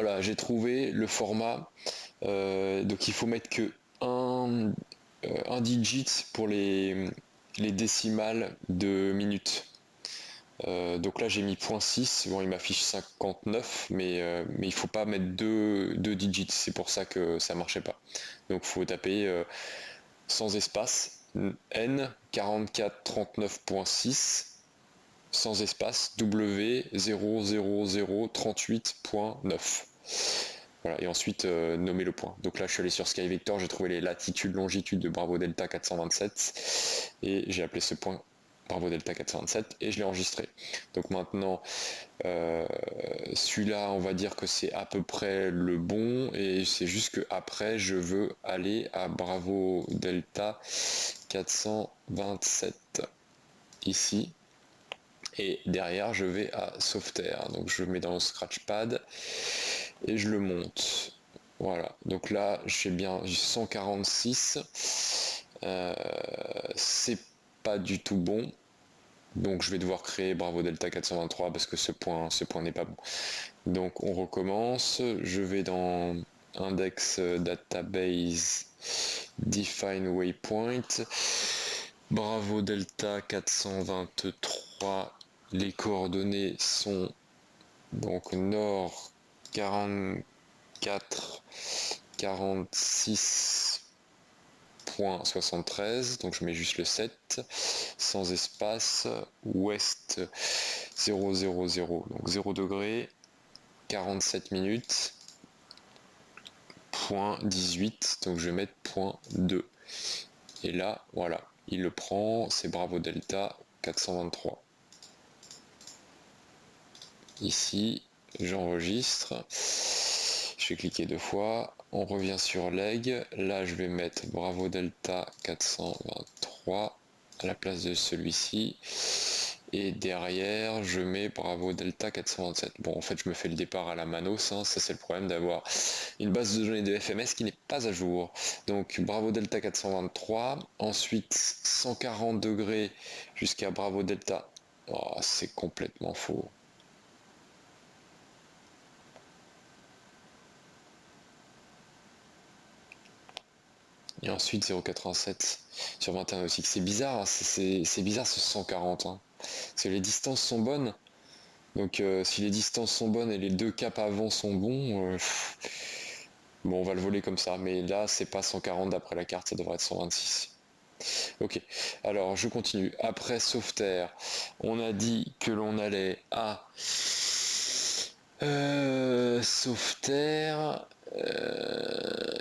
Voilà, j'ai trouvé le format. Donc il faut mettre que un digit pour les décimales de minutes. Donc là j'ai mis 0.6, bon il m'affiche 59, mais il faut pas mettre deux digits, c'est pour ça que ça marchait pas. Donc il faut taper sans espace, N 4439.6, sans espace, W 00038.9. Voilà, et ensuite nommer le point. Donc là je suis allé sur SkyVector, j'ai trouvé les latitudes, longitudes de Bravo Delta 427, et j'ai appelé ce point Bravo Delta 427 et je l'ai enregistré. Donc maintenant celui-là on va dire que c'est à peu près le bon, et c'est juste que après je veux aller à Bravo Delta 427 ici, et derrière je vais à Sauveterre. Donc je mets dans le Scratchpad et je le monte. Voilà, donc là j'ai bien 146, c'est pas du tout bon. Donc je vais devoir créer Bravo Delta 423 parce que ce point n'est pas bon. Donc on recommence, je vais dans Index Database Define Waypoint, Bravo Delta 423, les coordonnées sont donc nord 44 46.73, donc je mets juste le 7, sans espace, ouest 000, donc 0 degré, 47 minutes, point 18, donc je vais mettre point 2. Et là, voilà, il le prend, c'est Bravo Delta 423. Ici, j'enregistre, je vais cliquer 2 fois, on revient sur leg, là je vais mettre Bravo Delta 423 à la place de celui-ci, et derrière je mets Bravo Delta 427. Bon, en fait je me fais le départ à la manos, hein. Ça c'est le problème d'avoir une base de données de FMS qui n'est pas à jour. Donc Bravo Delta 423, ensuite 140 degrés jusqu'à Bravo Delta. Oh, c'est complètement faux. Et ensuite 0,87 sur 21 nautique. C'est bizarre, hein, c'est bizarre ce 140. Hein. Parce que les distances sont bonnes. Donc si les distances sont bonnes et les deux caps avant sont bons, bon on va le voler comme ça. Mais là c'est pas 140 d'après la carte, ça devrait être 126. Ok, alors je continue. Après Sauveterre, on a dit que l'on allait à Sauveterre,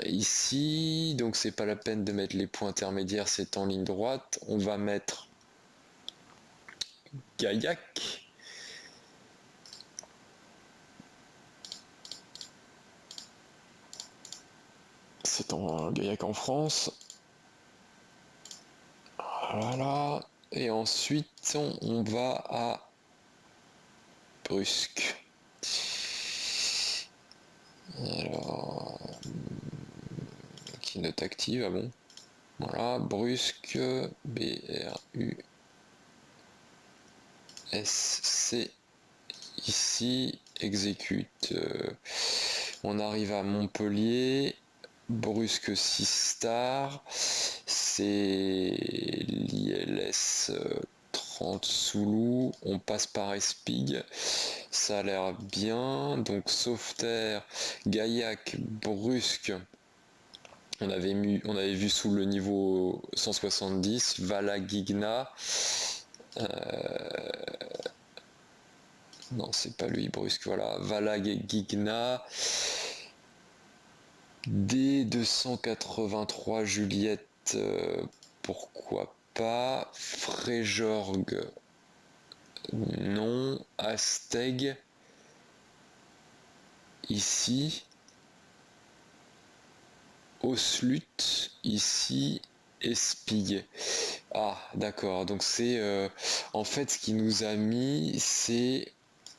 ici, donc c'est pas la peine de mettre les points intermédiaires, c'est en ligne droite. On va mettre Gaillac. C'est en Gaillac en France. Voilà. Et ensuite, on va à Brusque. Alors, qui note active, ah bon. Voilà, Brusque, B-R-U-S-C. Ici, exécute. On arrive à Montpellier, Brusque 6 stars, c'est l'ILS 30 Soulou, on passe par Espig, ça a l'air bien, donc Sauveterre, Gaillac, Brusque, on avait vu sous le niveau 170, Valagigna, non c'est pas lui, Brusque, voilà, Valagigna, D283 Juliette, pourquoi pas, Fréjorgue, non, Asteg, ici, Oslut, ici, Espig. Ah, d'accord, donc c'est... en fait, ce qui nous a mis, c'est...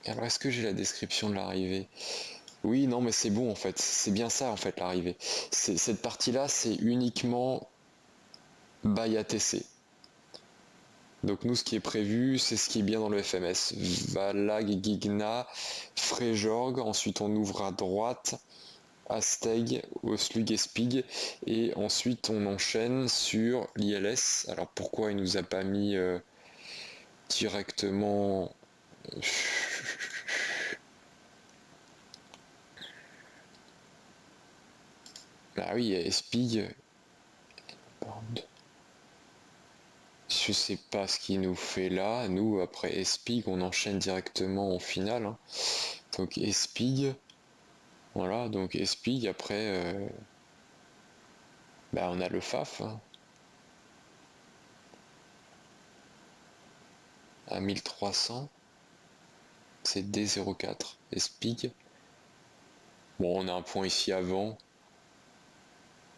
Alors, est-ce que j'ai la description de l'arrivée ? Oui, non, mais c'est bon, en fait. C'est bien ça, en fait, l'arrivée. Cette partie-là, c'est uniquement by ATC. Donc nous, ce qui est prévu, c'est ce qui est bien dans le FMS. Valag, Gigna, Frejorg, ensuite on ouvre à droite, Asteg, Oslug et Spig, et ensuite on enchaîne sur l'ILS. Alors pourquoi il nous a pas mis directement... Ah oui, Spig... Je sais pas ce qu'il nous fait là. Nous, après Espig, on enchaîne directement en finale. Hein. Donc Espig, voilà, donc Espig, après, bah, on a le FAF hein, à 1300. C'est D04. Espig. Bon, on a un point ici avant,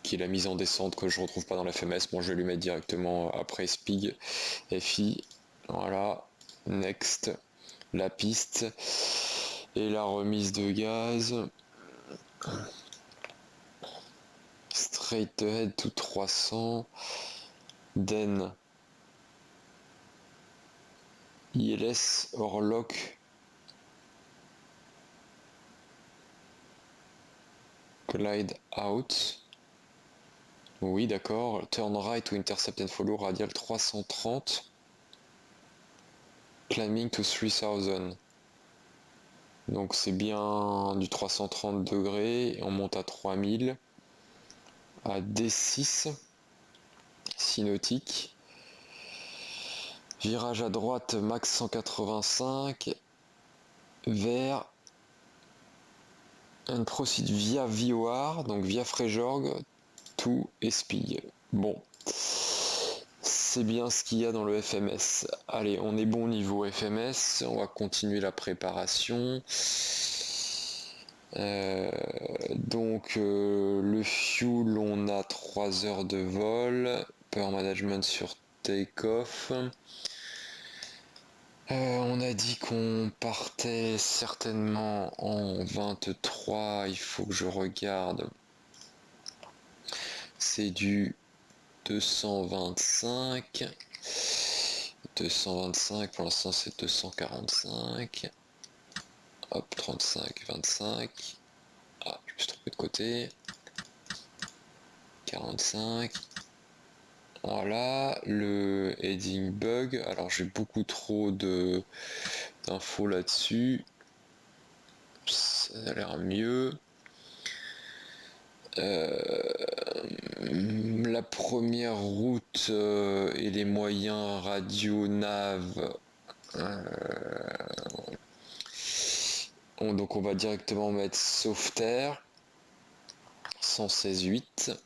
qui est la mise en descente que je retrouve pas dans la FMS. Bon, je vais lui mettre directement après Espig. FI, voilà. Next, la piste. Et la remise de gaz. Straight ahead to 300. Den. ILS Orlock. Glide out. Oui, d'accord. Turn right to intercept and follow. Radial 330. Climbing to 3000. Donc c'est bien du 330 degrés. Et on monte à 3000. À D6. Synoptique. Virage à droite, max 185. Vers. And proceed via VOR, donc via Frejorg, to Espig. Bon. C'est bien ce qu'il y a dans le FMS. Allez, on est bon niveau FMS. On va continuer la préparation. Le fuel, on a 3 heures de vol. Power management sur take-off. On a dit qu'on partait certainement en 23. Il faut que je regarde. C'est du 225. 225, pour l'instant c'est 245. Hop, 35, 25. Ah, je me suis trompé de côté. 45. Voilà, le heading bug. Alors j'ai beaucoup trop d'infos là-dessus. Ça a l'air mieux. La première route et les moyens radio nav. Donc on va directement mettre Sauveterre 116.8.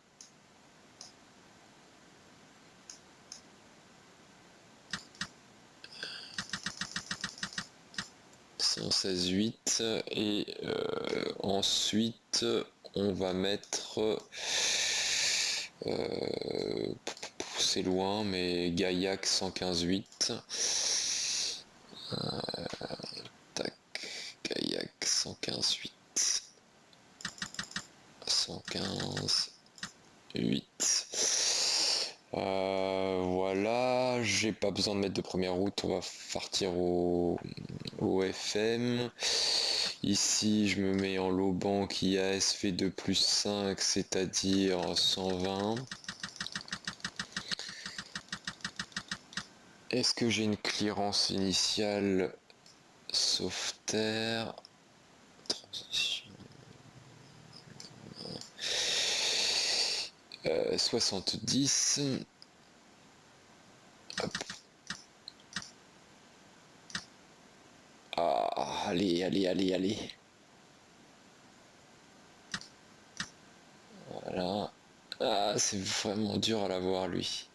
116.8 et ensuite on va mettre c'est loin mais Gaillac 115.8. Tac, Gaillac 115.8. 115.8. Voilà, j'ai pas besoin de mettre de première route, on va partir au FM. Ici, je me mets en low bank IAS V2 plus 5, c'est-à-dire 120. Est-ce que j'ai une clearance initiale Sauveterre transition 70. Hop. Ah, allez, allez, allez, allez. Voilà. Ah, c'est vraiment dur à l'avoir, lui.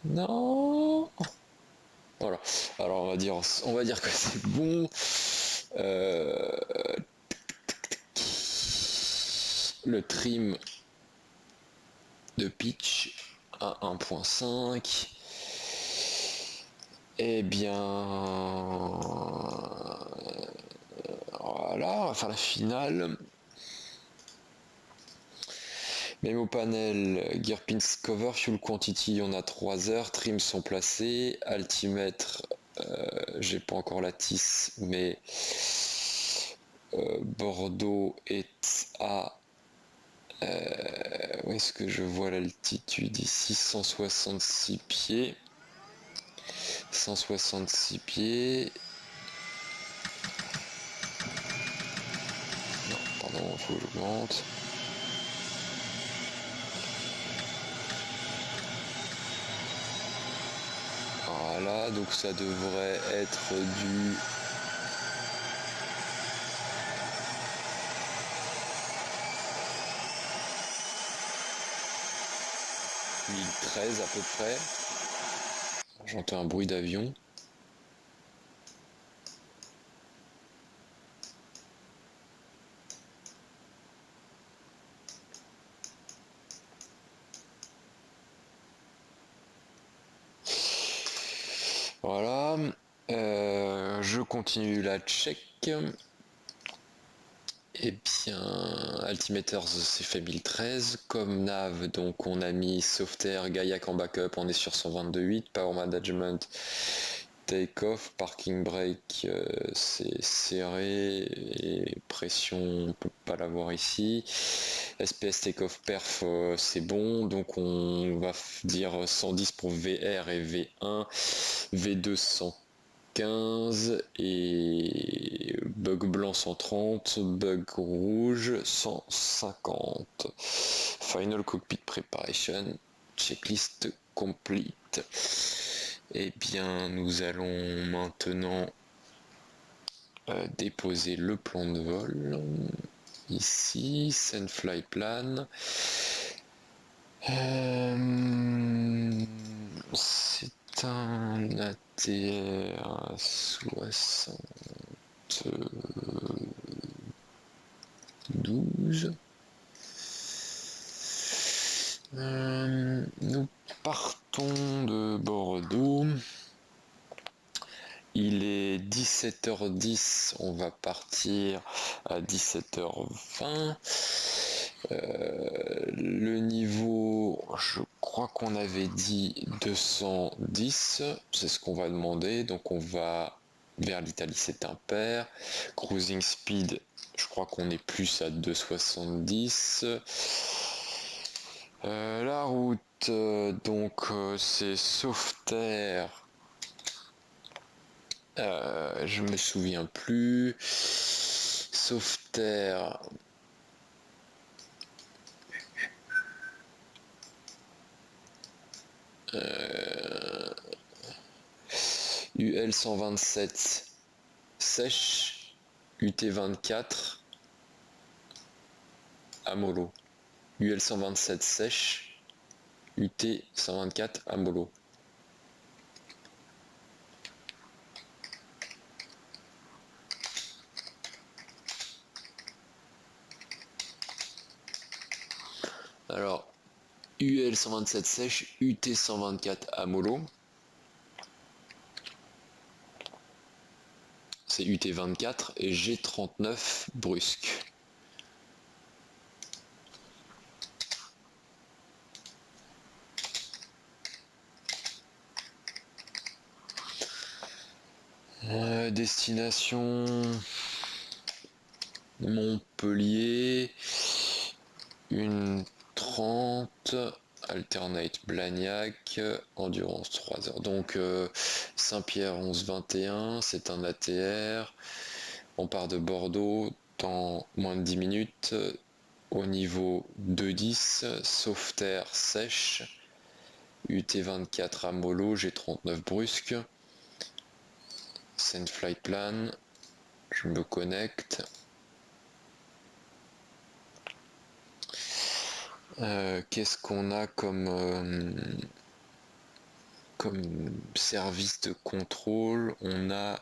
Non. Voilà. Alors on va dire que c'est bon. Le trim de pitch à 1.5. Eh bien, voilà, on va faire la finale. Memo panel, gear pins cover, fuel quantity, on a 3 heures, trims sont placés, altimètre, j'ai pas encore la tisse, mais Bordeaux est à où est-ce que je vois l'altitude ici? 166 pieds. 166 pieds. Non, pardon, il faut que j'augmente. Voilà, donc ça devrait être du 1013 à peu près. J'entends un bruit d'avion. Voilà, je continue la check. Eh bien, Altimeters c'est fait 1013. Comme nav, donc on a mis Softair, Gaiac en backup, on est sur 122.8. Power Management, take-off, parking brake c'est serré et pression on peut pas l'avoir ici. SPS take-off perf c'est bon, donc on va dire 110 pour VR et V1, V2 115 et bug blanc 130, bug rouge 150. Final cockpit preparation, checklist complete. Eh bien, nous allons maintenant déposer le plan de vol. Ici, send fly plan. C'est un ATR 72. Nous partons de Bordeaux. Il est 17h10, on va partir à 17h20. Le niveau, je crois qu'on avait dit 210, c'est ce qu'on va demander, donc on va vers l'Italie, c'est impair. Cruising speed, je crois qu'on est plus à 270. La route, donc c'est Softair. Je me souviens plus. Softair. UL 127 sèche. UT 24 à mollo. UL 127 sèche. UT 124 à mollo. Alors, UL 127 sèche, UT 124 à mollo. C'est UT 24 et G39 brusque. Destination Montpellier, une 30, alternate Blagnac, endurance 3 heures. Donc Saint-Pierre 1121, c'est un ATR. On part de Bordeaux dans moins de 10 minutes au niveau 210, Sauveterre sèche, UT24 à mollo, G39 brusque. Send flight plan, je me connecte. Qu'est-ce qu'on a comme service de contrôle? On a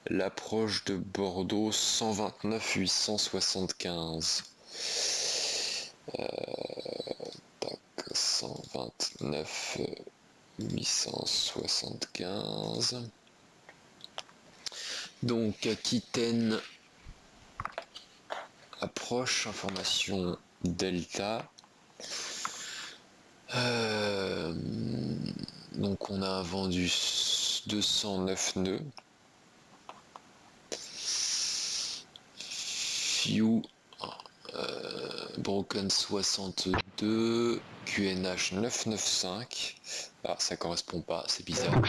l'approche de Bordeaux 129 875. 129 875. Donc Aquitaine approche, information Delta. Donc on a vendu 209 nœuds. Few, Broken 62, QNH 995. Ah, ça correspond pas, c'est bizarre. Donc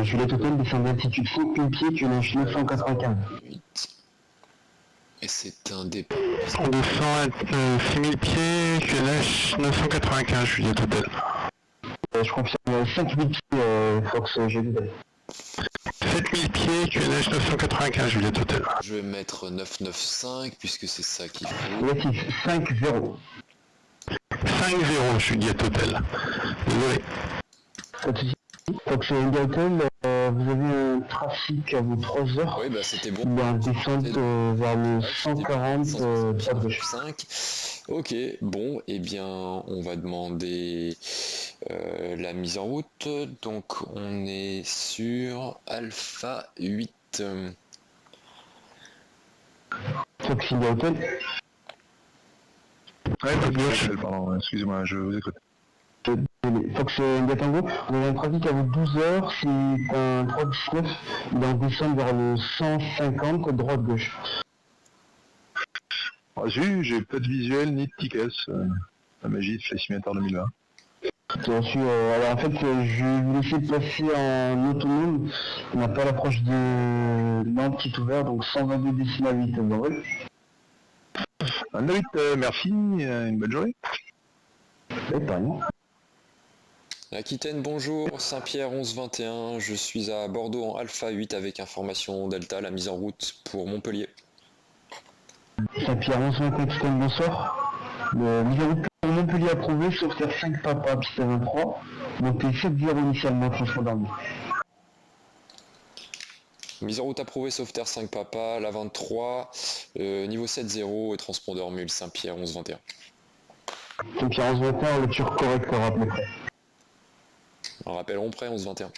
Juliette Hôtel descend d'altitude 5000 pieds, QNH 995. 8. Et c'est un départ. On descend à 6000 pieds, QNH 995, Juliette Hôtel. Je confirme 5000 pieds, Fox GD. 7000 pieds, QNH 995, Juliette Hôtel. Je vais mettre 995 puisque c'est ça qu'il faut. Négatif 5-0. 5-0, Juliette Hôtel. Désolé. Pas de soucis. Fox India Hotel, vous avez un trafic à vos 3 heures. Oui, bah c'était bon. Il est en descente vers le 140 droite gauche. 5. Ok, bon, eh bien, on va demander la mise en route. Donc, on est sur Alpha 8. Fox India Hotel. Ouais, droite gauche. Pardon, excusez-moi, je vous écoute. Fox India Tango, vous avez un trafic à vos 12 heures, c'est un 319, il est en descente vers le 150 droite gauche. Reçu, j'ai pas de visuel ni de tickets. La magie de Flight Simulator 2020. J'ai reçu, alors en fait, je vais vous laisser passer en autonome, on n'a pas l'approche de Nantes qui est ouverte, donc 122 décimales 8, vous voyez. David, merci, une bonne journée. Oui, pareil. Aquitaine, bonjour, Saint-Pierre 1121, je suis à Bordeaux en Alpha 8 avec information Delta, la mise en route pour Montpellier. Saint-Pierre 1121, Aquitaine, bonsoir. Le numéro pour Montpellier approuvé, sauveterre 5 papa, piste 23, montée 7-0 initialement, transport d'armée. Mise en route approuvée, sauveterre 5 papa, la 23, niveau 7-0 et transpondeur mule Saint-Pierre 1121. Saint-Pierre 1121, lecture correcte, rappelez prêt. On rappelleront prêt 11-21.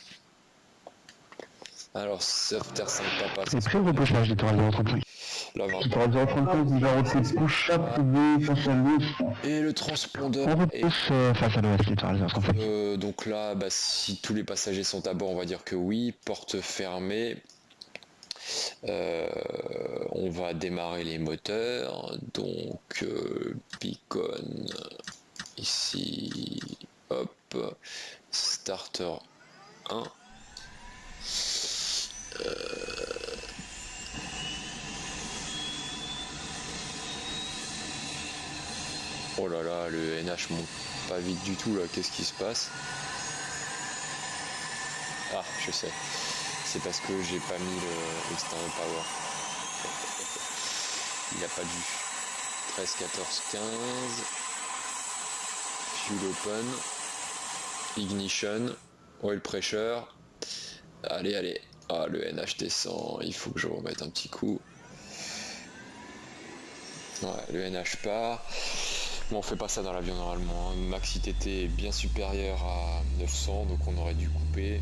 Alors, sauveterre 5 papa. C'est prêt au repoussage, littoral 035. La 20. Littoral 035, numéro de push-up, face à l'ouest. Et le transpondeur. On repousse face à l'ouest, littoral 035. Donc là, bah, si tous les passagers sont à bord, on va dire que oui. Porte fermée. On va démarrer les moteurs. Donc, beacon. Ici. Hop. Starter 1. Oh là là, le NH monte pas vite du tout là, qu'est-ce qui se passe? Ah, je sais. C'est parce que j'ai pas mis le external power. Il a pas dû. 13, 14, 15. Fuel open. Ignition. Oil pressure. Allez, allez. Ah, le NH descend. Il faut que je remette un petit coup. Ouais, le NH part. Bon, on fait pas ça dans l'avion normalement. Max ITT est bien supérieur à 900, donc on aurait dû couper.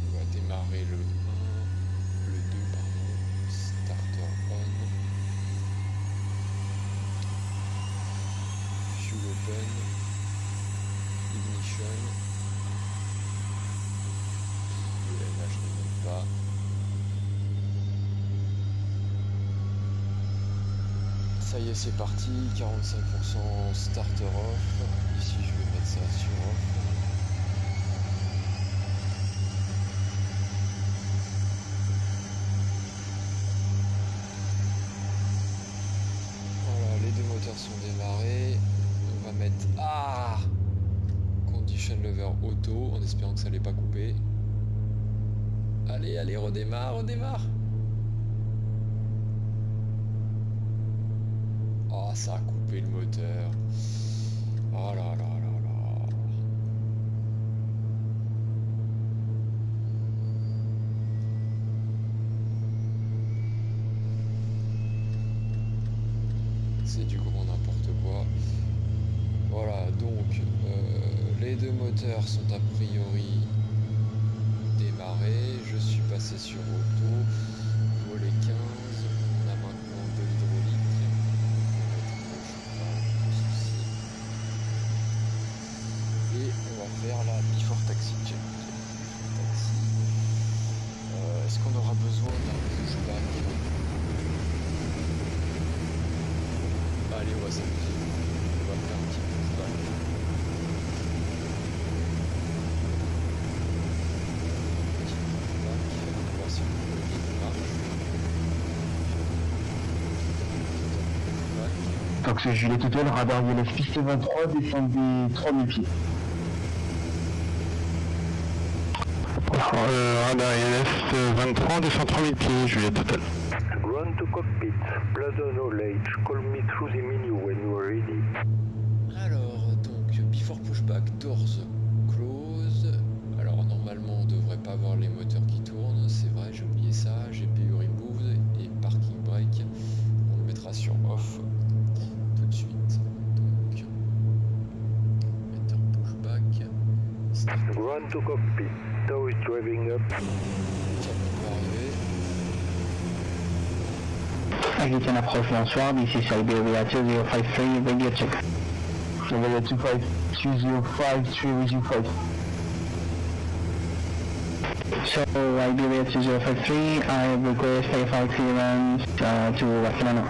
On va démarrer le 1, le 2, pardon. Starter on. Fuel open. Ignition. Le NH ne monte pas. Ça y est, c'est parti, 45% starter off. Ici, je vais mettre ça sur off. Voilà, les deux moteurs sont démarrés. On va mettre condition lever auto, en espérant que ça n'allait pas couper. Allez, allez, redémarre, redémarre. Oh, ça a coupé le moteur. Oh là là là là. C'est du gros n'importe quoi. Voilà, donc les deux moteurs sont a priori démarrés. Je suis passé sur auto. Volet 15. On a maintenant de l'hydraulique. Fox Juliette Hôtel, radar ILS piste 23, descendez 3000 pieds. Radar ILS 23, descend 3000 pieds, Juliette Hôtel. Ground to cockpit, blood knowledge, call me through the menu when you are ready. Alors, donc, before pushback, doors close. Alors, normalement, on devrait pas avoir les moteurs qui tournent, c'est vrai, j'ai oublié ça. GPU removed et parking brake, on le mettra sur off tout de suite. Donc, moteur pushback, start. Ground to cockpit, tow is driving up. Camion peut arriver. Again approach bonsoir, this is Iberia 2053, radio check. Iberia 25305, with you 5. So Iberia 2053, I request Wi-Fi clearance to Barcelona.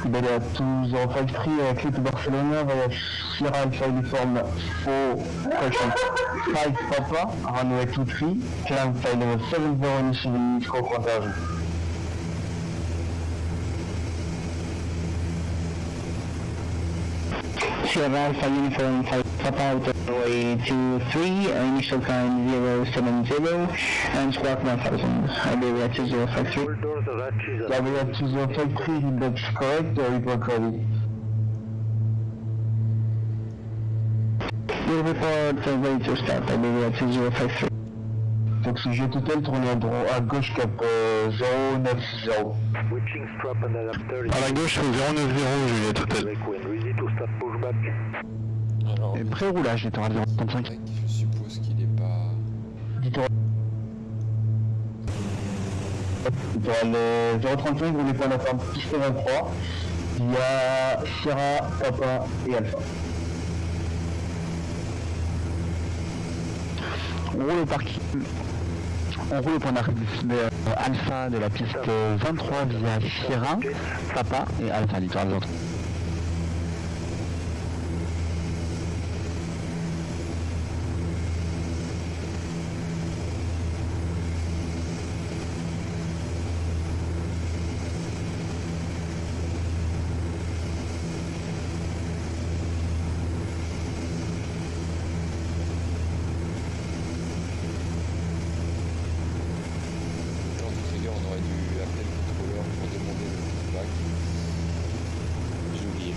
Iberia 2053, clear to Barcelona via Sierra Alpha Uniform 4, question 5 Papa, runway 23, climb flight level 70 initially, scope conversion. Sierra Alpha Uniform 5 Papa, runway 23, initial climb 070, and squawk 1000. Iberia 2053. All doors are hatches and Iberia 2053, that's correct, report ready. Your report ready to start, Iberia 2053. Fox Juliette Hôtel, tournez à gauche cap 090. switching strap and adapter is À la gauche, 090, Juliette Hôtel. correct when ready to start pushback. Alors, Et pré-roulage, j'étais à 035. je suppose qu'il est pas... Le 035, vous voulez pas la ferme piste 23, il y a Sierra, Papa et Alpha. On roule au parking. On roule au point d'arrivée Alpha de la piste 23 via Sierra, Papa et Alpha, littoral 23. Genre de trigger, on aurait dû appeler le contrôleur pour demander le pushback. J'ai oublié.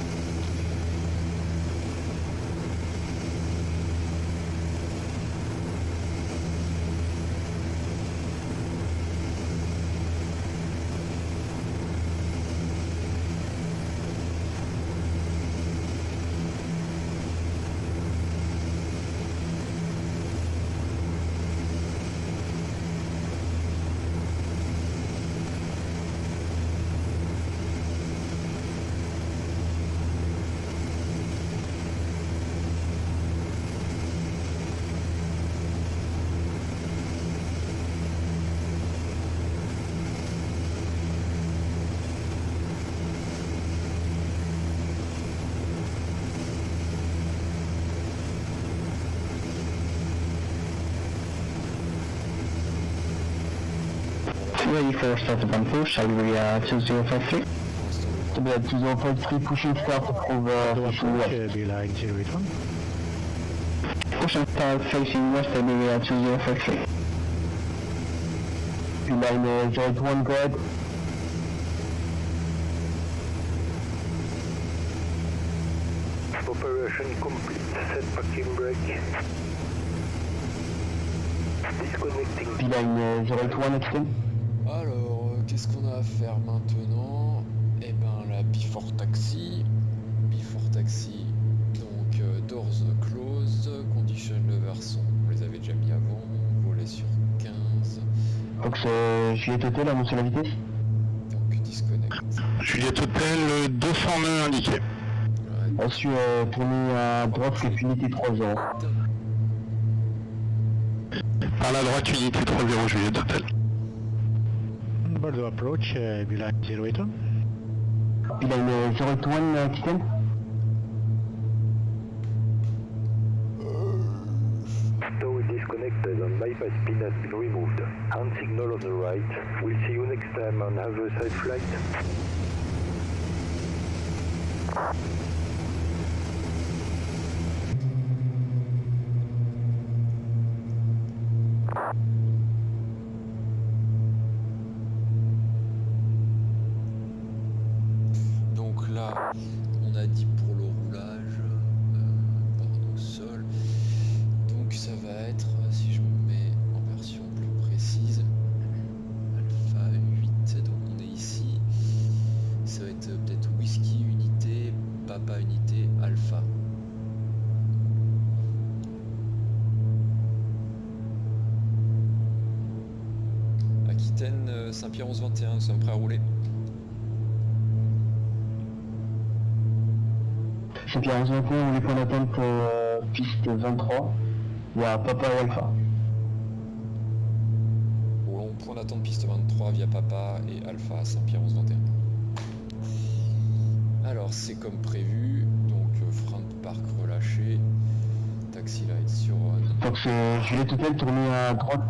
Ready for start upon push, Iberia 2053. Iberia 2053, pushing start, approve pushing west. Beeline 081. Push and start facing west, Iberia 2053. Beeline 081, go ahead. Operation complete. Set parking brake. Disconnecting. Beeline 081, extend. Alors, qu'est-ce qu'on a à faire maintenant? Eh ben, la before taxi. Before taxi, donc doors close, condition lever son, on les avait déjà mis avant, volet sur 15, Fox Juliette Hôtel, annoncez la vitesse. donc disconnect. Juliette Hôtel, 200 nœuds indiqués. Ouais, Reçu, tournez à droite, cap unité 30. Par la droite, unité 30 Juliette Hôtel. Bordeaux approach, Beeline 081. Beeline 081, extend. Tow is disconnected and bypass pin has been removed. Hand signal on the right. We'll see you next time on Have a Safe Flight. Donc là, on a dit pour le roulage, pardon, sol. Donc ça va être, si je me mets en version plus précise, alpha 8, donc on est ici. Ça va être peut-être whisky unité, papa unité, alpha. Aquitaine, Saint-Pierre 1121, nous sommes prêts à rouler. Saint-Pierre 1121, on est pour l'attente piste 23. Il y a Papa et Alpha. Roulons point d'attente piste 23 via Papa et Alpha Saint-Pierre 1121. Alors c'est comme prévu, donc frein de parc relâché, taxi light sur on. Donc je vais total tourner à droite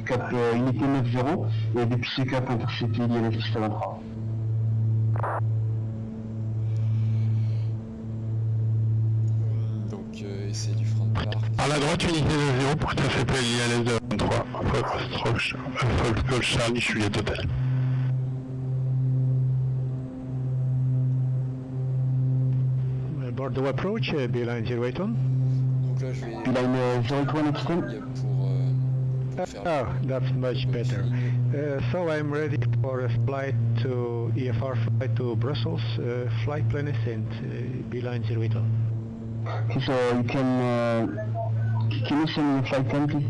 cap unité 90 et depuis ce cap intercepté il y a la piste 23. Donc essai du frein de parc. À la droite, unité de 0 pour t'intercepter l'ILS de 23. Fox Charlie, je suis à total. Bordeaux approach, beeline 08 on. Donc là je vais Il a une 01 Aquitaine. pour faire Oh, that's much better. So I'm ready for a flight to EFR flight to Brussels, flight plan ascent, beeline 08 on. So you can you send me a flight plan please?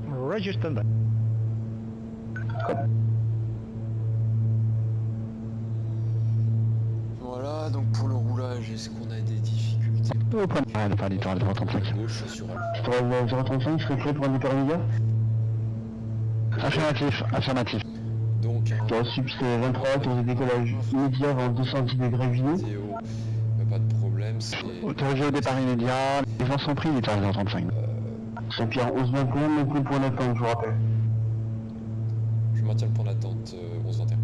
Roger, stand by. Voilà, donc pour le roulage, est-ce qu'on a des difficultés Au point de départ, littoral 035. gauche sur Alpha? Sur le 035, je serai prêt pour un départ immédiat. Affirmatif, affirmatif. Donc un J'ai reçu piste 23, tour de décollage immédiat avant 210 degrés Vineux. météo, pas de problème, c'est Autorisé au départ immédiat, les gens sont pris, littoral 035. Saint-Pierre 1121, maintenant pour l'attente, je vous rappelle. je maintiens le point d'attente 11-21.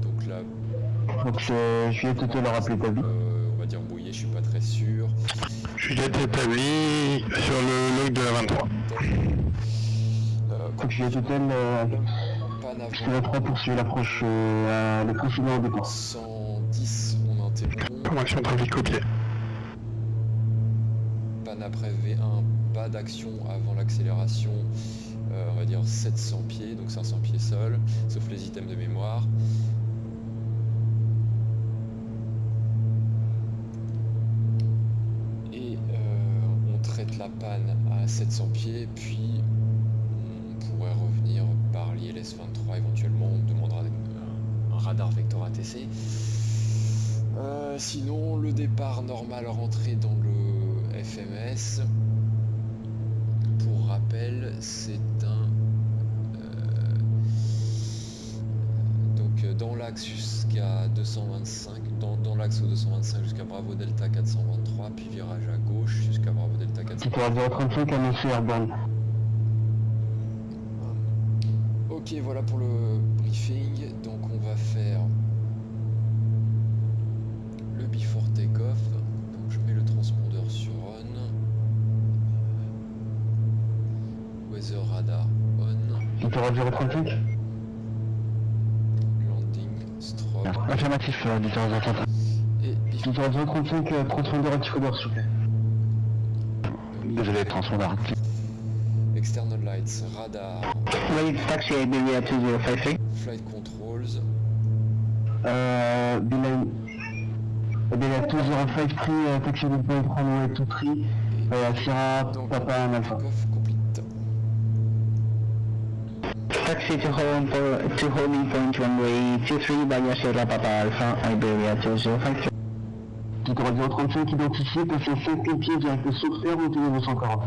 Donc là, Donc je vais peut-être le rappeler ta vie. on va dire mouillé, je suis pas très sûr. Je suis établi sur le log de la 23. Donc je vais total Panne piste 23 poursuit l'approche le précédent au départ. 110, on interrompt. Information trafic copiée. Panne après V1, pas d'action avant l'accélération, on va dire 700 pieds, donc 500 pieds sol, sauf les items de mémoire. Et on traite la panne à 700 pieds, puis on pourrait revenir par l'ILS 23 éventuellement, on demandera un radar vecteur ATC. Sinon, le départ normal rentré dans le FMS, pour rappel, c'est un donc dans l'axe jusqu'à 225, dans l'axe au 225 jusqu'à Bravo Delta 423, puis virage à gauche jusqu'à Bravo Delta 423. Littoral 035 annoncé Airborne. Ok, voilà pour le briefing. Donc on va faire le before take-off. Donc je mets le transpondeur sur on. Weather radar on. Littoral 035. Landing strobe. Affirmatif, littoral 035. Et before Littoral 035, transpondeur antifodeur s'il vous plaît. Désolé, transpondeur. external lights, radar, Wait, taxi Iberia 2053. flight controls. Beeline 205 prix, taxi de point 3 no tout prix, Sierra, Donc Papa, un alpha. take-off complete. Taxi to holding point runway 23 by Sierra Papa Alpha Iberia 2053. Littoral 035 identifié, passé 5 pieds direct sauveterre, montée 240.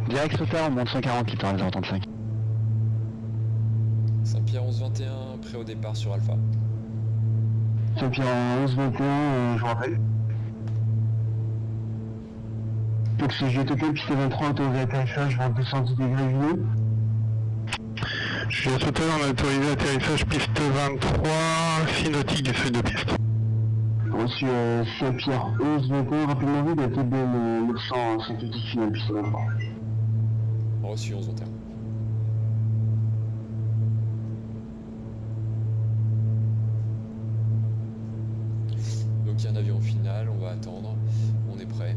Direct sauter, on monte 140, littoral 035. Saint-Pierre 1121, prêt au départ sur Alpha. Saint-Pierre 1121, je vous rappelle. Donc c'est GTP, piste 23, autorisé atterrissage, 22 degrés lumineux. J'ai total, on a autorisé atterrissage piste 23, 6 nautiques du seuil de piste. Reçu Saint-Pierre 11 21, rapidement vu, TB 900 synthétique finale, piste 23. Reçu 11 21. Donc il y a un avion final, on va attendre, on est prêt.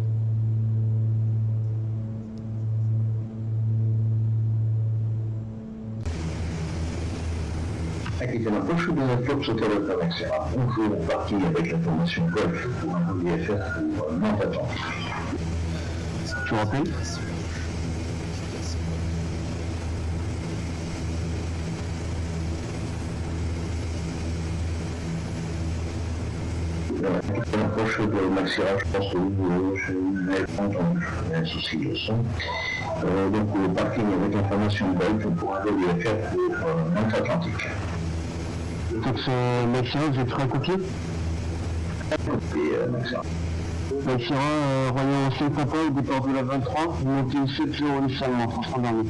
Acquitté l'approche de la flotte sauter le traversée. Bonjour, parti avec la formation Golf pour un vol IFR pour Nantes-Atlantique. Tu rappelles Acquitté l'approche de Maxira, je pense que j'ai eu entendu un souci de son. Donc le parking avec information Golf pour un vol IFR pour Nantes-Atlantique. Donc c'est Maxira, vous êtes prêt à copier? Copié, Maxira. Maxira, Royan 5 Papa, au départ de la 23, vous montez au 70 initialement, transport dernier.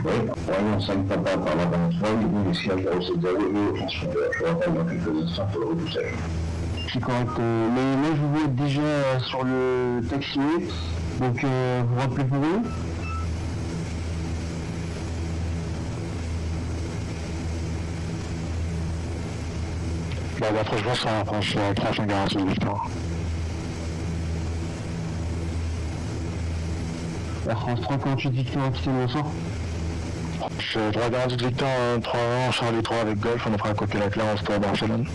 Oui, Royan 5 Papa par la 23, il est initial 070 et au transpondeur. Je rappelle dans quelques instants pour le repoussage. C'est correct, mais moi je vous vois déjà sur le taxiway, donc vous vous rappelez pour eux? Bah, franchement, ça approche en garantie de victoire. La France 3, 48 victoires, piste 900. Je 3 garanties de victoire, 3-1, Charlie 3 avec Golf, on a pris un côté la Clarence pour Barcelone.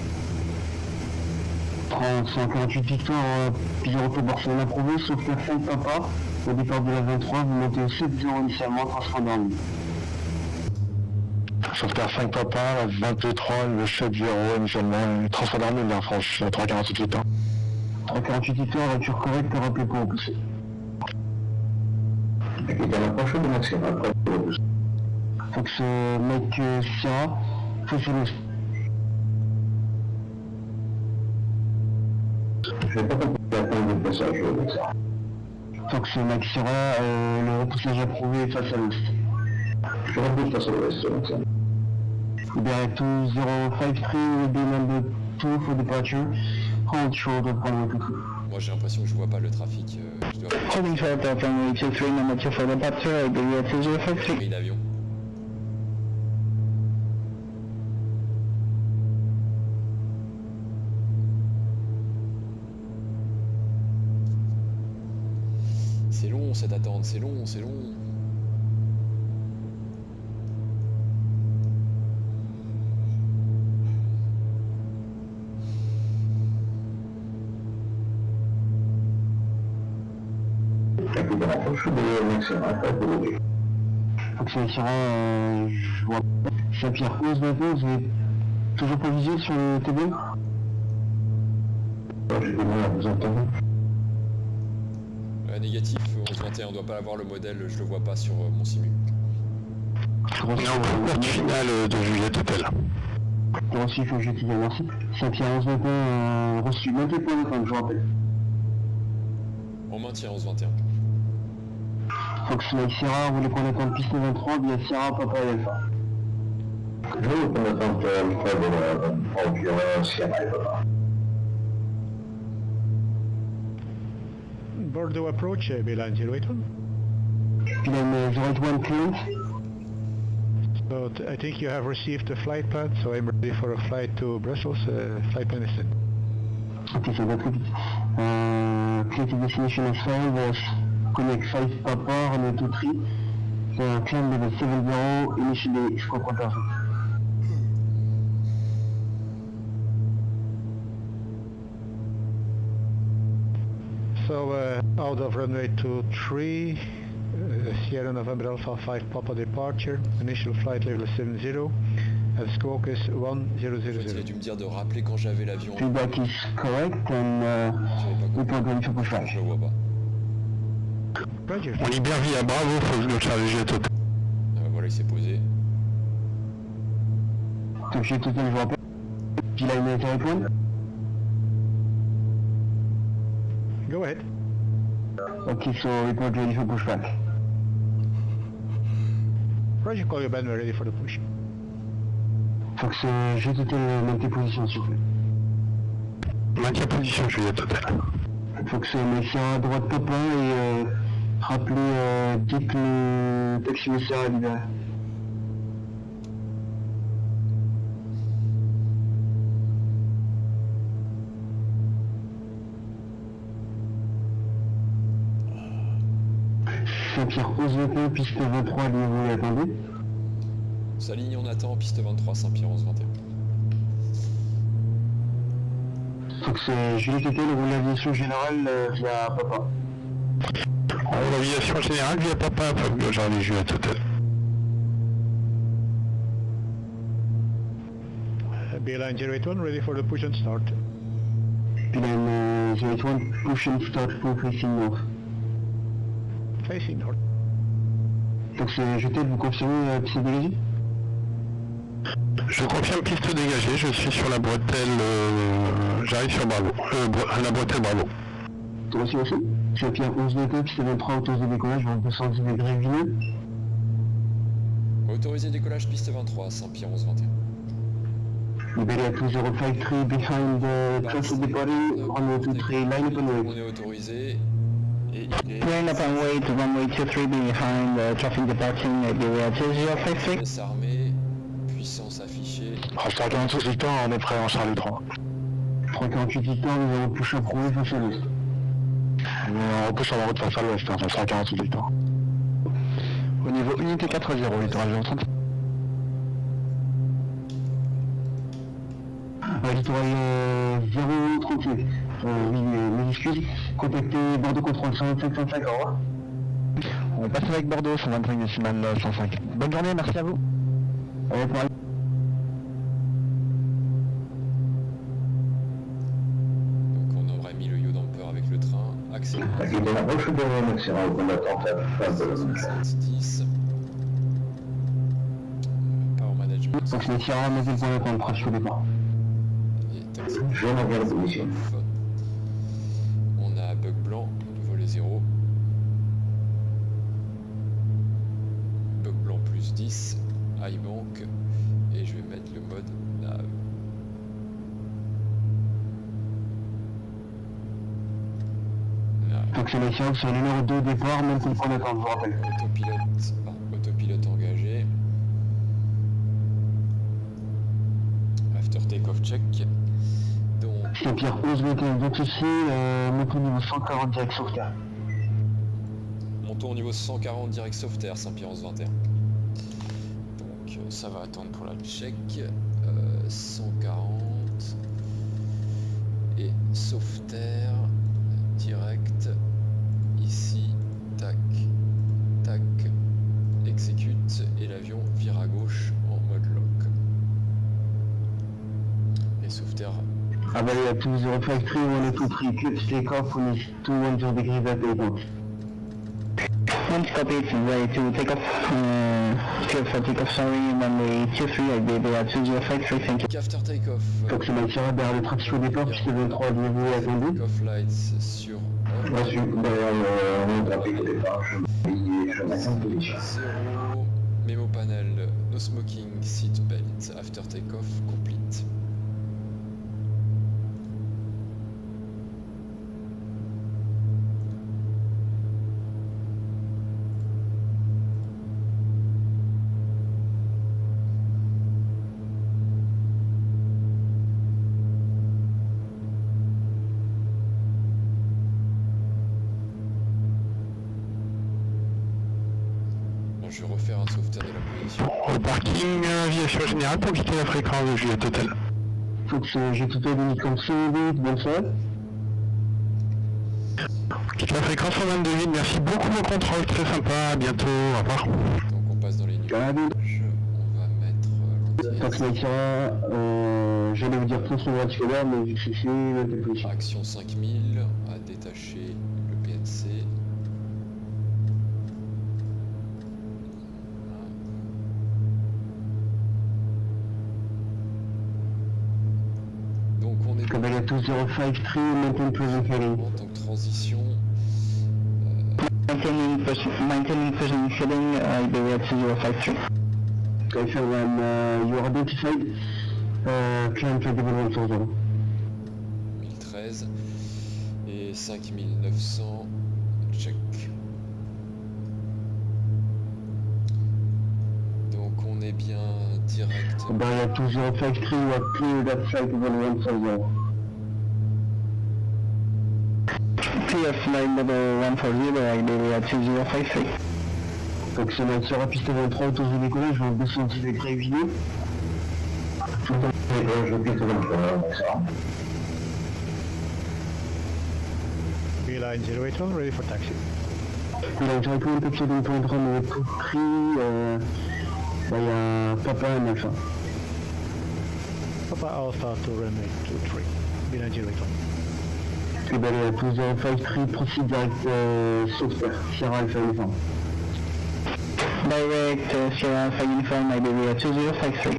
148 victoires, pilote Barcelone approuvé, sauf qu'à 5 Papa, au départ de la 23, vous montez au 7-0 initialement, transport dernier. Sauvegarde 5 Papa, la 23, le 7-0 initialement, transfert d'armée de la France, 3,48 victoires. 3,48 victoires, voiture correcte, rappelé pour repousser. Acquitté l'approche de Maxira, après pour le repoussage. Fox Mike Sierra, fausse l'ouest. Je n'ai pas compris la taille du passage, Maxira. Fox Mike Sierra, le repoussage approuvé face à l'ouest. Je repousse face à l'ouest, Maxira. Iberia 2053 will be number 2 for departure. Hold short of runway 22. Moi j'ai l'impression que je vois pas le trafic, je dois Holding short of runway 23, number 2 for departure, Iberia 2053. pris l'avion. C'est long cette attente, c'est long, c'est long. Acquitté l'approche de Maxira, après pour le repoussage. Fox Mike Sierra, je vois Saint-Pierre 11 maintenant, vous avez toujours pas visé sur le TB? J'ai du mal à vous entendre. Négatif, 11-21, on doit pas avoir le modèle, je le vois pas sur mon simu. On est en courte finale de Juliette Hotel. Reçu, il faut que je te dise merci. Saint-Pierre 11 maintenant, reçu, montez pour le temps, je vous rappelle. On maintient 11-21. Fox Mike Sierra, vous voulez prendre la piste 23 via Sierra, Papa et Alpha. Je vais prendre le temps de la 23 puis Sierra et Papa. Bordeaux approach, Beeline 081. Beeline 081 clearance. So I think you have received a flight plan, so I'm ready for a flight to Brussels, flight plan is set. Ok, ça va très vite. Creative destination is 5, connect 5 Papa, runway 23. Climb level 70, initially squawk 1000. So out of runway 23, Sierra November Alpha 5 Papa departure, initial flight level 70, and squawk is En fait, il a 1000. dû me dire de rappeler quand j'avais l'avion. Feedback is correct and we can go into push Je flash. le vois pas. Roger. On est bien via Bravo, faut le charger Juliette Hotel. Voilà, il s'est posé. Donc j'ai total, je vous rappelle. Beeline 081. Go ahead. Okay, so report ready for pushback. Roger, call your band, we're ready for the push. Fox, Juliette Hotel, maintenez position s'il vous plaît. Maintien position, Juliette Hotel. Fox, messieurs à droite Papa et rappelez, dites que le taxi messieurs est libéré. Saint-Pierre 11-21, piste 23, lieu attendez. S'aligne, on attend, piste 23, Saint-Pierre 11-21. Fox, Juliette Hotel, roule l'aviation générale via Papa. L'aviation générale via Papa, j'en ai Juliette Hotel. Beeline 081, ready for the push and start. Beeline 081, push and start for facing north. Facing north. Fox, Juliette, vous confirmez piste dégagée? Je confirme piste dégagée, je suis sur la bretelle, j'arrive sur Bravo, la bretelle Bravo. Merci, merci. Saint-Pierre 11-21, piste 23, autorisé décollage, vent 210 degrés vineux. Autorisé décollage, piste 23, Saint-Pierre 11-21. Liberia 2053 behind the traffic departing, runway 23, line up and On wait. est autorisé. Et il est... Line up and wait, runway 23 behind traffic departing Iberia 2053. Pièce armée, puissance affichée. En 148 Victor, on est prêt en Charlie 3. 348 Victor, nous avons push approuvé face à l'ouest. On repousse sur la route face à l'ouest, hein, 148 Victor. Au niveau unité 4-0, littoral 30. Littoral 037. Oui, mes excuses. Contactez Bordeaux Contrôle 125 105, au revoir. On passe avec Bordeaux, 125 décimal 105. Bonne journée, merci à vous. Allez, pour aller. Donc on aurait mis le yo-damper avec le train. Accélère. Accent 10. Power management. Donc c'est Sierra, mettez le point d'attente, crash au départ. Et taxi. Je regarde la position. On a bug blanc, volet 0. Bug blanc plus 10. High bank. Et je vais mettre le mode là. Donc c'est Sierra, c'est le numéro 2 au départ, mettez le point d'attente, je vous rappelle. Autopilote engagé. After take-off check. Donc, Saint-Pierre 11-21, donc ici, montez au niveau 140 direct sauveterre. montons au niveau 140 direct sauveterre, Saint-Pierre 11-21. Donc ça va attendre pour la check. 140 et sauveterre direct ici, tac, tac, exécute et l'avion vire à gauche en mode lock. Et sauveterre. Avalé à 2053, on est tout pris, clips take-off, on est 210 degrés at airport. Once copied, ready to take off. Clear for takeoff, sorry, runway 23 Iberia 2053, thank you. After take-off. Donc c'est Sierra derrière le traction au départ, puisque 23 lieu attendu. Take-off lights sur Reçu, derrière le trafic au départ, je mets en position. 0. Memo panel, no smoking, seat belt. After take-off, complete. Je vais refaire un sauveteur de la position. Au parking, aviation générale pour quitter la fréquence de Juliette Hotel. Faut que j'ai tout à l'unique comme 108, bonne soirée. Quitte la fréquence 122 000, merci beaucoup au contrôle, très sympa, à bientôt, au revoir. Donc on passe dans les nuages. On va mettre Donc c'est Sierra, j'allais vous dire fonction verticulaire, mais vu que c'est mettez le position. action 5000 à détacher le PNC. Donc on est Cavalry 2053, maintain present heading. en tant que transition maintaining positioning, Iberia 2053. Okay, so you are identified, climb flight level 140. 1013 et 5900, check. Donc on est bien direct. Iberia 2053, you are clear that flight level 140. Clear flight level 140, Iberia 2053. Donc c'est là, sur la piste 23, autour du décollage, je vais descendre les grès vidéo. Tout à fait, je piste 23, ça. Beeline 081, ready for taxi. Beeline 081, taxi 23, on est tout pris, il y a Papa et Alpha. Papa Alpha to runway 23, Beeline 081. Iberia 2053, proceed direct Software, Sierra Alpha Uniform. Direct Sierra Alpha Uniform, Iberia 2053.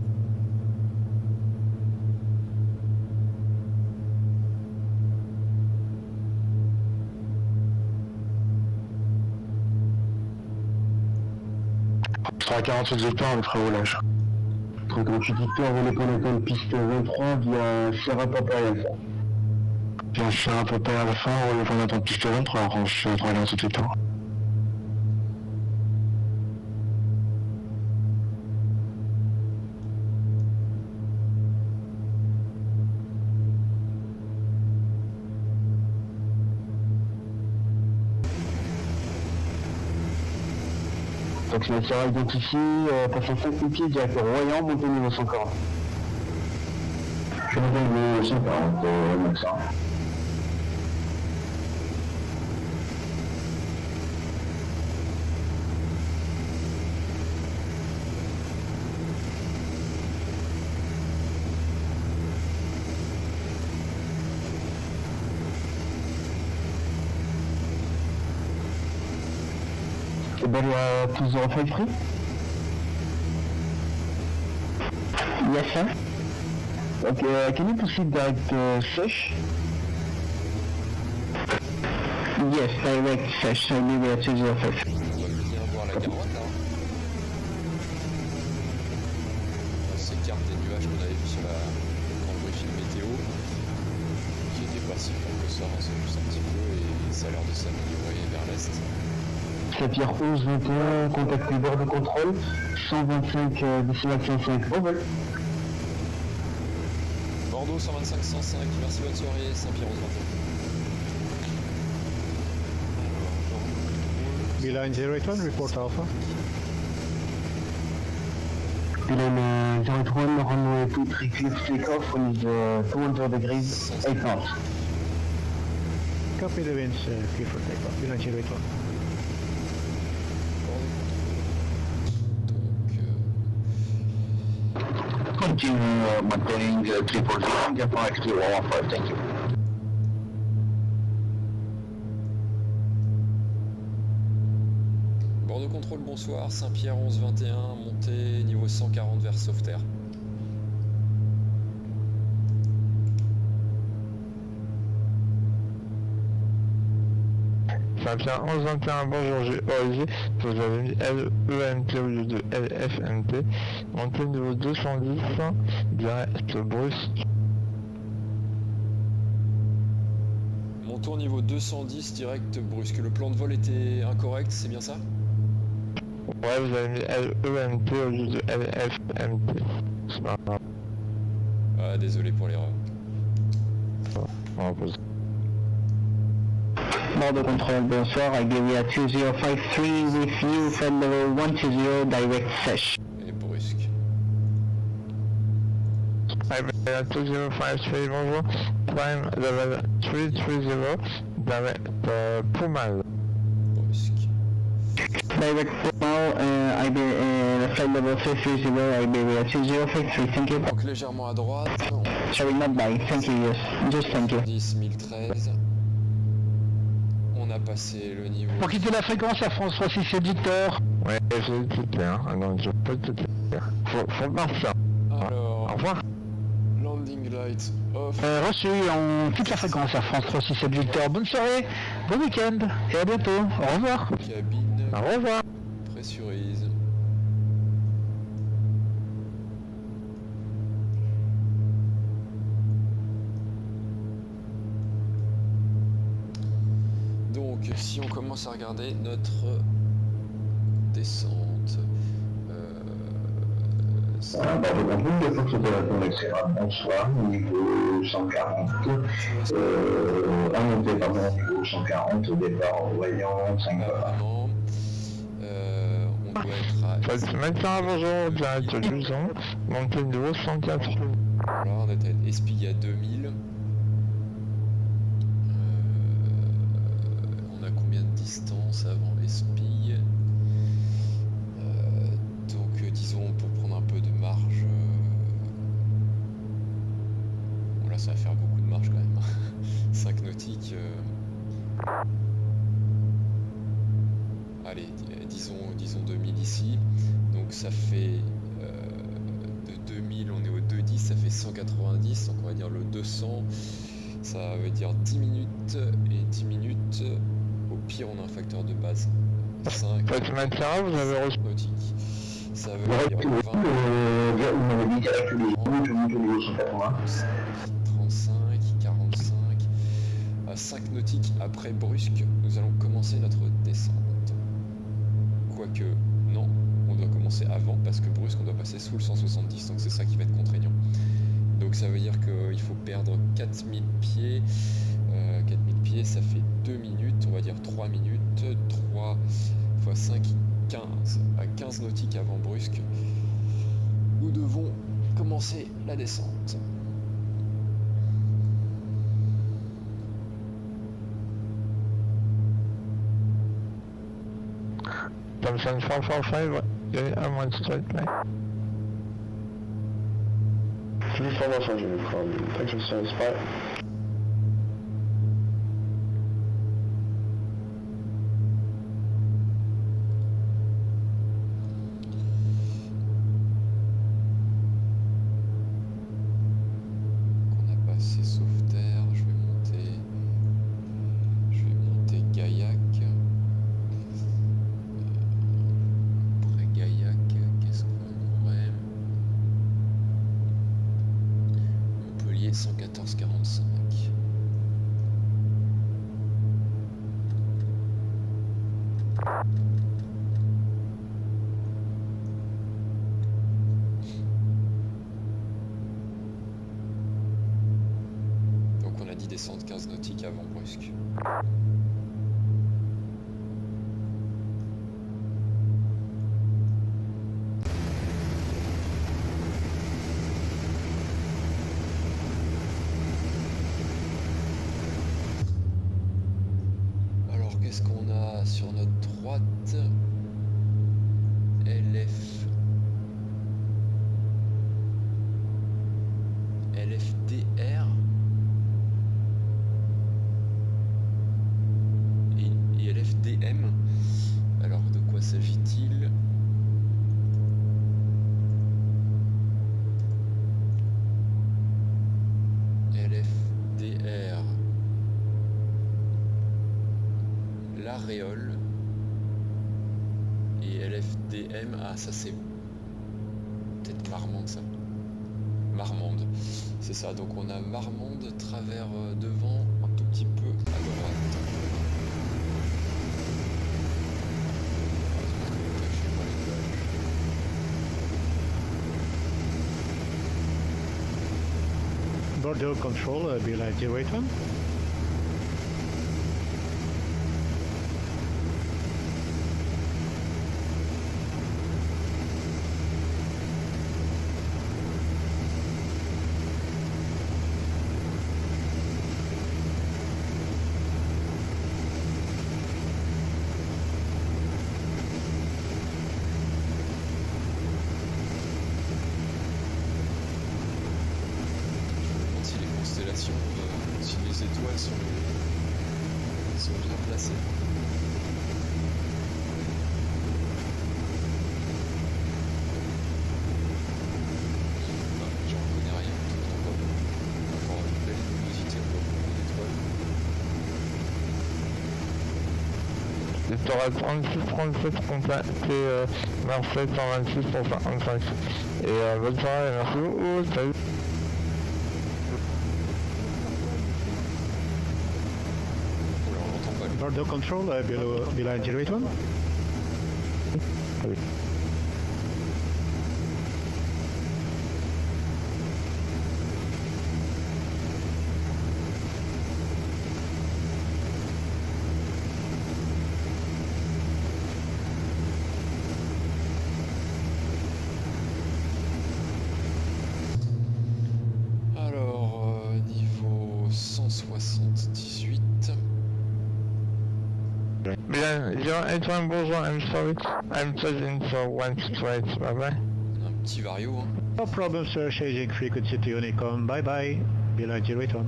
À 48 hectares, le pré-roulage. 38 hectares, on est pour atteindre piste 23 via Sierra Papa et Alpha. Bien, je suis un peu à la fin, on attend piste 23 quand je suis à 48 hectares. Donc c'est la Sierra identifiée, passant 5 pieds, direct Royan, montée niveau 140. Je monte au niveau 140, Maxa. Iberia 2053. Yes, sir. Okay, can you proceed direct Sesh? Yes, direct Sesh, Iberia 2053. On va bien voir la carotte là. On s'écarte des nuages qu'on avait vus sur dans le briefing météo, qui n'étaient pas si forts que ça, c'est juste un petit peu et ça a l'air de s'améliorer vers l'est. Sapir 11, 21, contact bord de contrôle, 125 décimal 105, au vol. Bordeaux 125 105, merci, bonne soirée, Saint-Pierre 11 Beeline 081, report Alpha. Beeline 081, runway 23, clear takeoff with 200 degrees, 8 knots. Copy the winds, clear for takeoff, Beeline 081. Continue maintaining 340, get back to 115, thank you. Bordeaux contrôle, bonsoir, Saint-Pierre 11-21, montée niveau 140 vers Sauveterre. Saint-Pierre 11-21, bonjour, j'ai OSG, vous avez mis LEMT au lieu de LFMT, montée niveau 210, direct brusque. Montons au niveau 210, direct brusque. Le plan de vol était incorrect, c'est bien ça? Ouais, vous avez mis LEMT au lieu de LFMT. C'est pas grave. Ah, désolé pour l'erreur. On repose. Bordeaux control, bonsoir, Iberia 2053 with you, flight level 120, direct Sesh. Et brusque. Iberia 2053, bonjour, climb level 330, direct Pumal. Brusque. Direct Pumal, flight level 330, Iberia 2053, thank you. Donc légèrement à droite, Sorry, not by, thank you, yes, just thank you. 10 1013. On a passé le niveau. Pour quitter la fréquence, Air France 36 c'est Victor. Ouais, j'ai tout clair, non, je peux tout clair. Faut partir. Alors, Au revoir. Landing light off. Reçu, on quitte la fréquence Air France 367 Victor. Bonne soirée, bon week-end et à bientôt. Au revoir. Cabine Au revoir. pressurise. Donc si on commence à regarder notre descente, Barre de contrôle de force opératoire accélérable, bonsoir, niveau 140, montée pardon, niveau 140, au départ en voyant 5 pas pas. vraiment. On doit être à... Maintenant, bonjour, direct de Luzon, montée de niveau 104. Voilà, on est à Espigues à 2000. On a combien de distance avant Espigues? Donc disons pour prendre un peu de marge. Bon là ça va faire beaucoup de marge quand même. 5 nautiques. Allez, disons 2000 ici. Donc ça fait de 2000 on est au 210, ça fait 190, donc on va dire le 200. Ça veut dire 10 minutes, et 10 minutes, au pire on a un facteur de base 5 Maintenant, vous avez reçu. nautiques. Ça veut Ouais, dire 20, vous m'avez dit direct de Luzon, je monte au niveau 180. 35, 45, à 5 nautiques après Brusque, nous allons commencer notre descente. Quoique, non, on doit commencer avant parce que Brusque on doit passer sous le 170, donc c'est ça qui va être contraignant. Donc ça veut dire qu'il faut perdre 4000 pieds. 4000 pieds, ça fait 2 minutes, on va dire 3 minutes. 3 x 5, 15. À 15 nautiques avant Brusque, nous devons commencer la descente. Thompson 445, I'm on straight line. 3400 from Texas Service 5. On a passé Sauveterre, je vais monter Gaillac. Après Gaillac, qu'est-ce qu'on aurait? Montpellier 114,45. Donc on a dit descendre 15 nautiques avant Brusque. Alors qu'est-ce qu'on a sur notre droite? LFDR et LFDM. Alors de quoi s'agit-il? LFDR, l'Aréole, et LFDM, ah ça c'est peut-être Marmande ça. Marmande, c'est ça, donc on a Marmande travers devant, un tout petit peu à droite. Bordeaux Control, Bila 081. Si les constellations, si les étoiles sont bien placées. J'en connais rien, tout le temps t'auras 36-37 contacté Marseille 126 pour 55. Et bonne soirée, merci beaucoup, salut. Oula, on l'entend pas lui. Bordeaux control, below 081. Alors, niveau 178. Bien, Antoine, bonjour, I'm sorry, I'm choosing for 128, bye bye. Un petit vario, hein. No problem, sir. Changing frequency to Unicom. Bye bye. Below 081.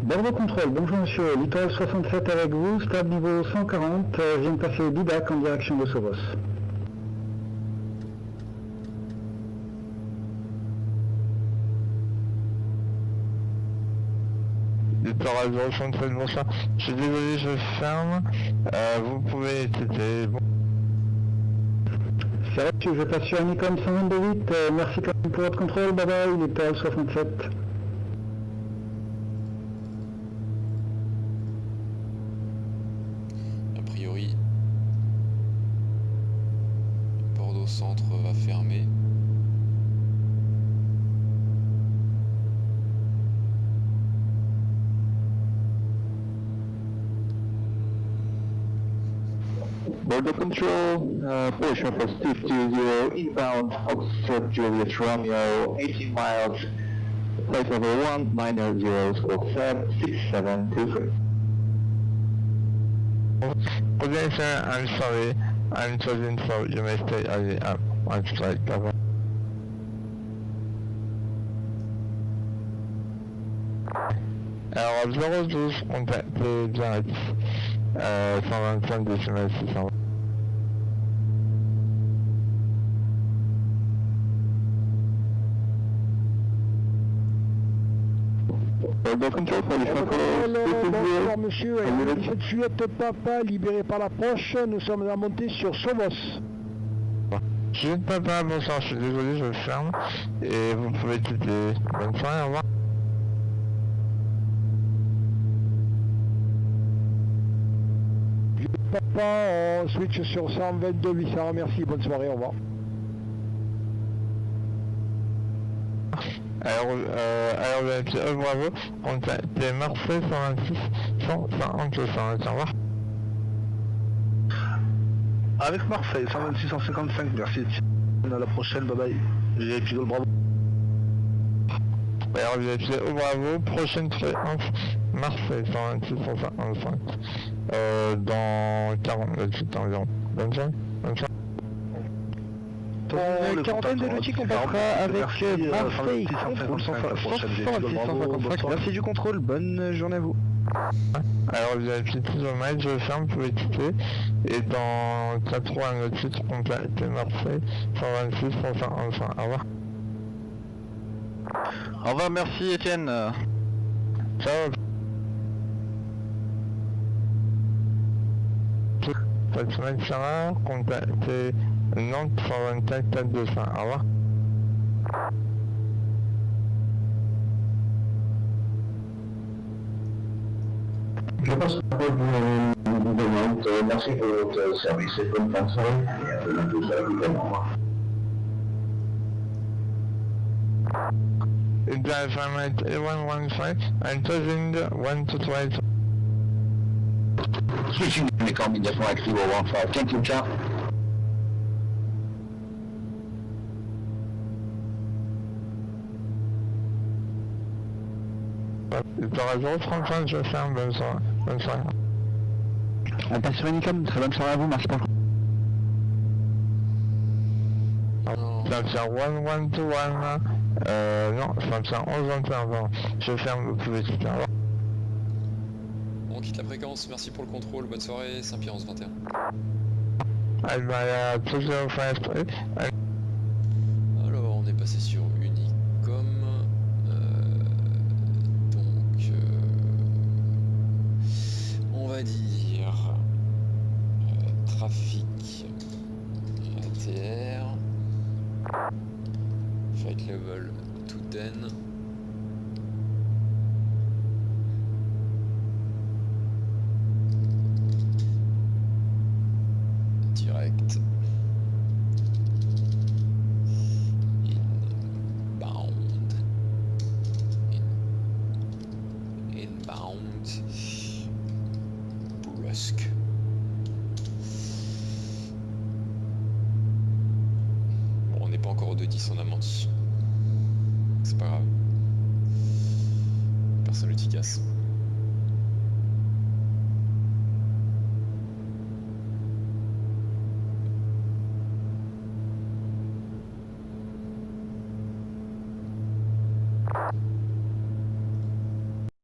Bordeaux Contrôle, bonjour monsieur, Littoral 67 avec vous, stade niveau 140, je viens de passer Bidac en direction de Sovos. Littoral 067, bonsoir. Je suis désolé, je ferme. Vous pouvez t'aider. Bon. C'est reçu, je passe sur Unicom 122.8, merci quand même pour votre contrôle, bye bye, Littoral 67. A priori, Bordeaux Centre va fermer. Border Control, Porsche positive 20 inbound Foxtrot Juliet Romeo 18 miles, flight level 1, 900 squawk 6723. Okay, sir, I'm sorry, I'm choosing so you may stay as the app. I'm straight cover. Alors, 012, contactez direct. 125 décimales 600. Border Control, Polish Bonsoir monsieur, 78 Papa, libéré par l'approche, nous sommes à la montée sur Sovos. Je ne peux pas, bonsoir, je suis désolé, je ferme. Et vous pouvez quitter. Bonne soirée, au revoir. Papa, on switch sur 122 800, merci, bonne soirée, au revoir. Alors vérifiez, bravo, contactez Marseille 126 150 au revoir. Avec Marseille 126 155, merci. À la prochaine, bye bye. J'ai épié le bravo. Alors vérifiez, bravo, prochaine fréquence Marseille 126 155. Dans 40 minutes environ. Bonne journée, bonne soirée. Quarantaine de logique, on passera avec Marseille 155. Merci du contrôle, bonne journée à vous. Alors vérifiez tous vos mails, je ferme, vous pouvez quitter. Et dans 80 minutes, contactez Marseille 126 155. Au revoir. Au revoir, merci Étienne. Ciao. Cette semaine sera contactez Nantes 124 425. Au revoir. Je pense que vous demande, merci pour votre service et bonne fin de soirée. Et à bientôt, salut, au revoir. Drive at 115 and choosing 128. Switching to the combination like 015. Thank you, ciao. Tu as raison, 35, je ferme, bonne soirée. Bonne soirée. On passe sur Unicom, très bonne soirée à vous, merci pour le Ça me sert 1121, non, ça me sert 1121, pardon. Je ferme, vous pouvez quitter. On quitte la fréquence, merci pour le contrôle, bonne soirée, Saint-Pierre 1121. Alors, on est passé sur Unicom. Donc, ATR. Flight level to 10. Direct. Inbound. Inbound. Brusque. Bon, on n'est pas encore au 2-10, on a menti. C'est pas grave. Personne efficace.